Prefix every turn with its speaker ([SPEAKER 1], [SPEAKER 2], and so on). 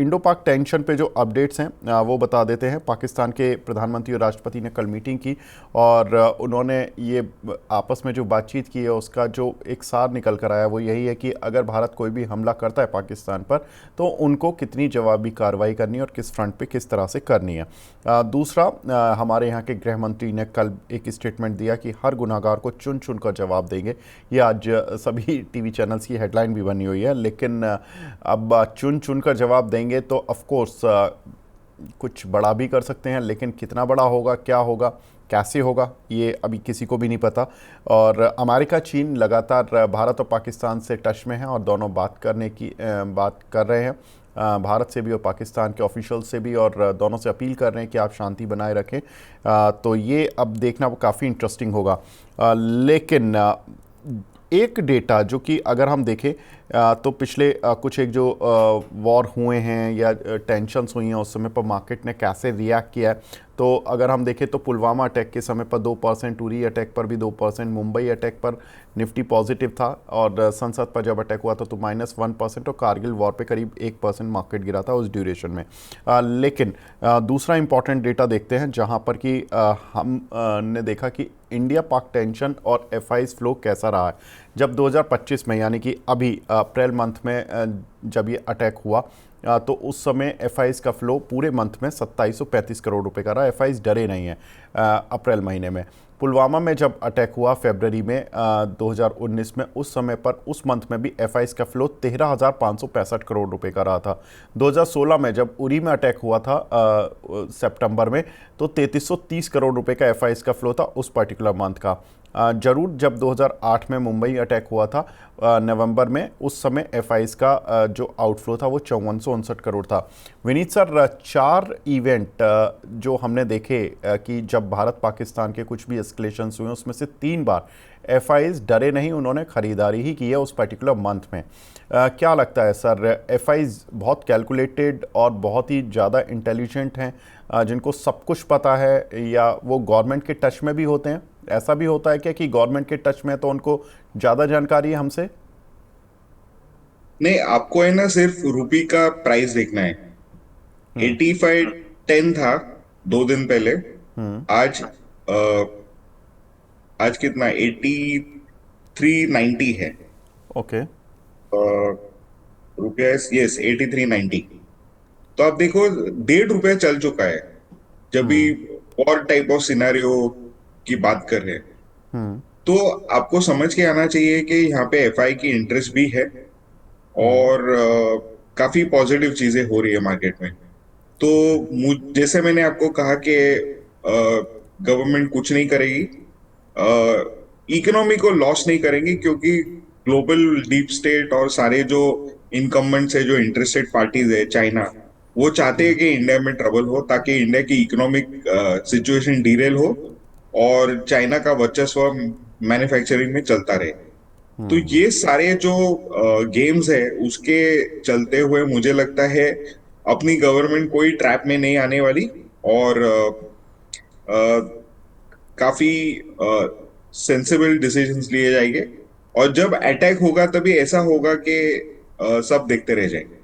[SPEAKER 1] Indo पाक tension पे जो अपडेट्स हैं वो बता देते हैं। पाकिस्तान के प्रधानमंत्री और राष्ट्रपति ने कल मीटिंग की और उन्होंने ये आपस में जो बातचीत की है उसका जो एक सार निकल कर आया वो यही है कि अगर भारत कोई भी हमला करता है पाकिस्तान पर तो उनको कितनी जवाबी कार्रवाई करनी है और किस फ्रंट पे किस तरह से करनी है। दूसरा, हमारे यहाँ के गृह मंत्री ने कल एक स्टेटमेंट दिया कि हर गुनाहगार को चुन चुन कर जवाब देंगे। ये आज सभी टीवी चैनल्स की हेडलाइन भी बनी हुई है। लेकिन अब चुन चुन कर जवाब देंगे तो ऑफ कोर्स कुछ बड़ा भी कर सकते हैं, लेकिन कितना बड़ा होगा, क्या होगा, कैसे होगा, ये अभी किसी को भी नहीं पता। और अमेरिका चीन लगातार भारत और पाकिस्तान से टच में हैं और दोनों बात कर रहे हैं, भारत से भी और पाकिस्तान के ऑफिशियल से भी, और दोनों से अपील कर रहे हैं कि आप शांति बनाए रखें। तो ये अब देखना काफ़ी इंटरेस्टिंग होगा। लेकिन एक डेटा जो कि अगर हम देखें तो पिछले कुछ एक जो वॉर हुए हैं या टेंशन्स हुई हैं उस समय पर मार्केट ने कैसे रिएक्ट किया है, तो अगर हम देखें तो पुलवामा अटैक के समय पर 2%, उरी अटैक पर भी 2%, मुंबई अटैक पर निफ्टी पॉजिटिव था, और संसद पर जब अटैक हुआ था तो -1%, और कारगिल वॉर पे करीब 1% मार्केट गिरा था उस ड्यूरेशन में। लेकिन दूसरा इंपॉर्टेंट डेटा देखते हैं जहां पर कि हम ने देखा कि इंडिया पाक टेंशन और एफआईज फ्लो कैसा रहा है। जब 2025 में यानी कि अभी अप्रैल मंथ में जब ये अटैक हुआ तो उस समय एफआईज का फ्लो पूरे मंथ में 2735 करोड़ रुपए का रहा। एफआईज डरे नहीं हैं अप्रैल महीने में। पुलवामा में जब अटैक हुआ फरवरी में 2019 में, उस समय पर उस मंथ में भी एफआईज का फ्लो 13,565 करोड़ रुपए का रहा था। 2016 में जब उरी में अटैक हुआ था सितंबर में, तो 3330 करोड़ रुपए का एफआईज का फ्लो था उस पर्टिकुलर मंथ का। जरूर जब 2008 में मुंबई अटैक हुआ था नवंबर में, उस समय एफआईज का जो आउटफ्लो था वो 5459 करोड़ था। विनीत सर, 4 इवेंट जो हमने देखे कि जब भारत पाकिस्तान के कुछ भी एस्केलेशंस हुए उसमें से 3 बार एफआईज डरे नहीं, उन्होंने खरीदारी ही की है उस पर्टिकुलर मंथ में। क्या लगता है सर, एफआईज बहुत कैलकुलेटेड और बहुत ही ज़्यादा इंटेलिजेंट हैं, जिनको सब कुछ पता है, या वो गवर्नमेंट के टच में भी होते हैं? ऐसा भी होता है क्या कि गवर्नमेंट के टच में तो उनको ज़्यादा जानकारी है हमसे?
[SPEAKER 2] नहीं, आपको है ना सिर्फ रुपी का प्राइस देखना है। 8510 था 2 दिन पहले। आज आज कितना, 8390 है।
[SPEAKER 1] ओके।
[SPEAKER 2] रुपया, यस, 8390। तो आप देखो, 1.5 रुपया चल चुका है जब भी और टाइप ऑफ सिनेरियो की बात कर रहे हैं। तो आपको समझ के आना चाहिए कि यहाँ पे एफआई की इंटरेस्ट भी है, और काफी पॉजिटिव चीजें हो रही है मार्केट में। तो जैसे मैंने आपको कहा कि गवर्नमेंट कुछ नहीं करेगी, इकोनॉमी को लॉस नहीं करेंगी, क्योंकि ग्लोबल डीप स्टेट और सारे जो इनकम्बेंट्स है, जो इंटरेस्टेड पार्टीज है, चाइना, वो चाहते हैं कि इंडिया में ट्रबल हो, ताकि इंडिया की इकोनॉमिक सिचुएशन डीरेल हो और चाइना का वर्चस्व मैन्युफैक्चरिंग में चलता रहे। तो ये सारे जो गेम्स है, उसके चलते हुए मुझे लगता है अपनी गवर्नमेंट कोई ट्रैप में नहीं आने वाली, और काफी सेंसिबल डिसीजंस लिए जाएंगे। और जब अटैक होगा तभी ऐसा होगा कि सब देखते रह जाएंगे।